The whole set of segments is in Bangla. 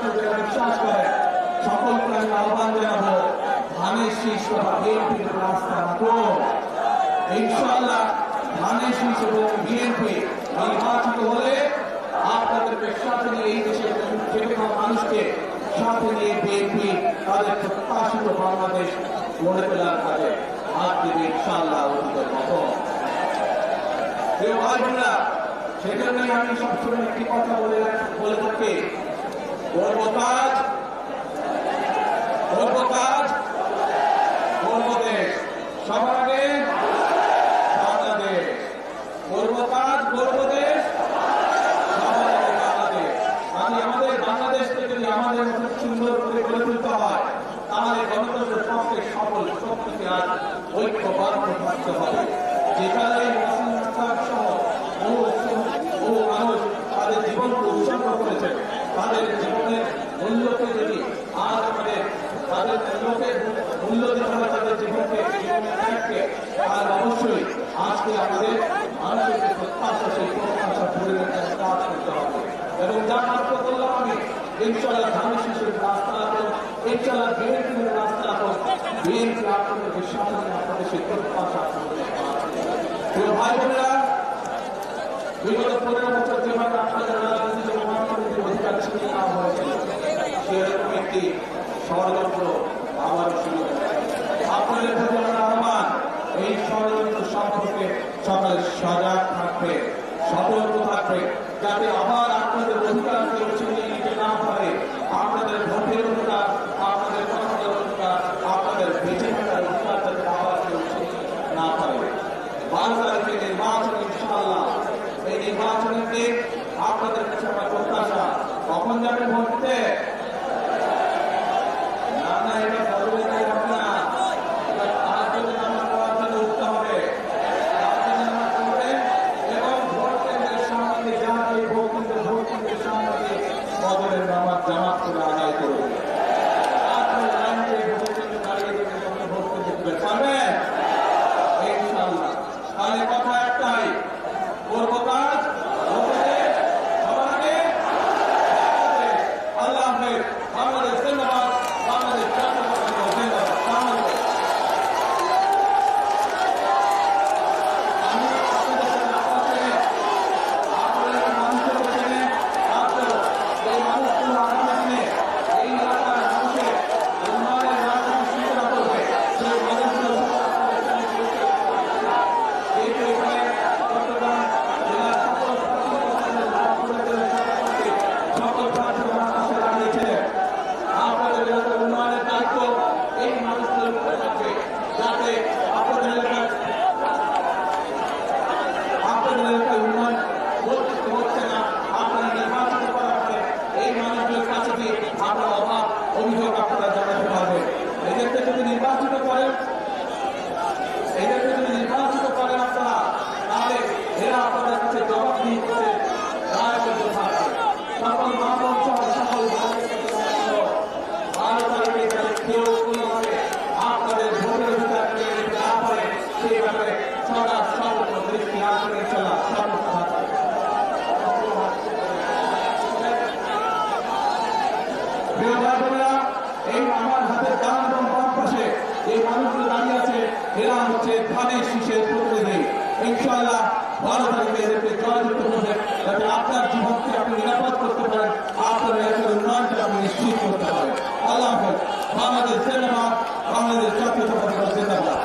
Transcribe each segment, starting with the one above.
আছে যারা বিশ্বাস করে সকলকে আমি আহ্বান জানাবো ধানের শীষ তথা বিএনপির রাস্তা মাত্র ইনশাআল্লাহ ধানের শীষ এবং বিএনপি নির্বাচিত হলে আপনাদেরকে সাথে নিয়ে এই দেশের মানুষকে সাথে নিয়ে বিএনপি তাদের প্রত্যাশিত বাংলাদেশ গড়ে তোলার কাজে হাত দেবে ইনশাআল্লাহ অতীতের মতো। প্রিয় ভাই বোনেরা, সেজন্যই আমি সবসময় একটি কথা বলে থাকি, করব কাজ করব দেশ, সবার আগে বাংলাদেশ। করব কাজ করব দেশ, সবার আগে বাংলাদেশ। আমাদের বাংলাদেশকে যদি আমাদের মতো সুন্দর করে গড়ে তুলতে হয় তাহলে গণতন্ত্রের পক্ষে সকল শক্তিকে আজ ঐক্যবদ্ধ থাকতে হবে। যেখানে বহু মানুষ তাদের জীবনকে উৎসর্গ করেছে, তাদের জীবনের মূল্যকে যদি আজ আমাদের তাদের মূল্য দিতে হবে, তাদের জীবনকে আর অবশ্যই আজকে আমাদের মানুষের যে প্রত্যাশা সেই প্রত্যাশা পূরণের কাজ করতে হবে। এবং যা মাত্র করলাম আমি ইনশাআল্লাহ ধানের শীষের রাস্তা আঁকো, ইনশাআল্লাহ বিএনপির রাস্তা আঁকো, বিএনপি আপনাদের সামনে আপনাদের সেই প্রত্যাশা প্রিয় ভাই বোনেরা, বিগত 15 বছর যেভাবে আপনাদের রাজনীতি অধিকার ছিনিয়ে নেওয়া হয়েছিল সেরকম একটি ষড়যন্ত্র আবার শুরু হয়েছে। আপনাদের প্রতি আমার আহ্বান, এই ষড়যন্ত্র সম্পর্কে সবাই সজাগ থাকবে, সতর্ক থাকবে, যাতে আবার আপনাদের অধিকার কেউ ছিনিয়ে নিতে না পারে। আপনাদের ভোটের অধিকার, আপনাদের কথার অধিকার, আপনাদের বেঁচে থাকার অধিকার যাতে আবার কেউ ছিনিয়ে না পারে। 12 তারিখে নির্বাচন ইনশাআল্লাহ, এই নির্বাচনের দিন আপনাদের কাছে আমার প্রত্যাশা, কখন যাবেন ভোট দিতে? না না, এটা বলবে না আপনারা, তারপরে নামাজ পড়ার জন্য উঠতে হবে, তারপরে নামাজ পড়বে এবং ভোট কেন্দ্রের সামনে যান, এই ভোট কেন্দ্রের সামনে ফজরের নামাজ জামাত করে আদায় করবে। তারপরে লাইন দিয়ে ভোট কেন্দ্রে দাঁড়িয়ে দেবেন, ভোট কেন্দ্রে দিতে পারবেন ইনশাআল্লাহ। তাহলে কথা একটাই, করব কাজ, সবার আগে আল্লাহ হাফেজ। বাংলাদেশ জিন্দাবাদ, বাংলাদেশ জাতীয়তাবাদী জিন্দাবাদ, বাংলাদেশ। আমি আপনাদের সাথে আপনাদের মানুষের পেছনে এই মানুষগুলো আগামী দিনে এই এলাকার মানুষের উন্নয়নের রাজনীতি সূচনা করবে, সেই মানুষগুলো আপনাদের এলাকার উন্নয়নের দায়িত্ব এই মানুষগুলোর উপরে থাকবে, যাতে আপনাদের এলাকায় উন্নয়ন হচ্ছে না। আপনারা নির্বাচিত করার পরে এই মানুষগুলোর কাছে দিয়ে আপনার অভাব অভিযোগ আপনারা জানাতে পারবেন। এদেরকে যদি নির্বাচিত করেন আপনারা, তাহলে এরা আপনাদের কাছে জবাবদিহি করতে দায়বদ্ধ থাকবে। সকল মামলা সকল 12 তারিখে যাতে কেউ কোনোভাবে আপনাদের ভোটের অধিকার কেড়ে নিতে না পারে সেই ব্যাপারে সরকার সর্বোচ্চ দৃষ্টি রাখবে ইনশাআল্লাহ। প্রিয় ভাই বোনেরা, এই আমার হাতের ডান এবং বাম পাশে এই মানুষগুলো দাঁড়িয়ে আছে, এরা হচ্ছে ধানের শীষের প্রতিনিধি। ইনশাআল্লাহ 12 তারিখে এদেরকে জয়যুক্ত করবে, যাতে আপনার জীবনকে আপনি নিরাপদ করতে পারেন, আপনার এলাকার উন্নয়নকে আপনি নিশ্চিত করতে পারেন। আল্লাহ হাফেজ। বাংলাদেশ জিন্দাবাদ, বাংলাদেশ জাতীয়তাবাদী জিন্দাবাদ।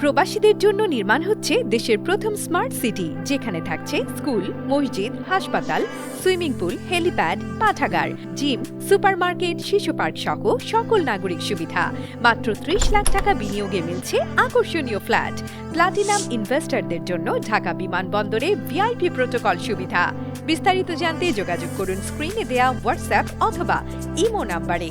প্রবাসীদের জন্য নির্মাণ হচ্ছে দেশের প্রথম স্মার্ট সিটি, যেখানে থাকছে স্কুল, মসজিদ, হাসপাতাল, সুইমিং পুল, হেলিপ্যাড, পাঠাগার, জিম, সুপারমার্কেট, শিশু পার্ক সহ সকল নাগরিক সুবিধা। মাত্র 30 লাখ টাকা বিনিয়োগে মিলছে আকর্ষণীয় ফ্ল্যাট। প্লাটিনাম ইনভেস্টরদের জন্য ঢাকা বিমানবন্দরে ভিআইপি প্রোটোকল সুবিধা। বিস্তারিত জানতে যোগাযোগ করুন স্ক্রিনে দেয়া হোয়াটসঅ্যাপ অথবা ইমো নাম্বারে।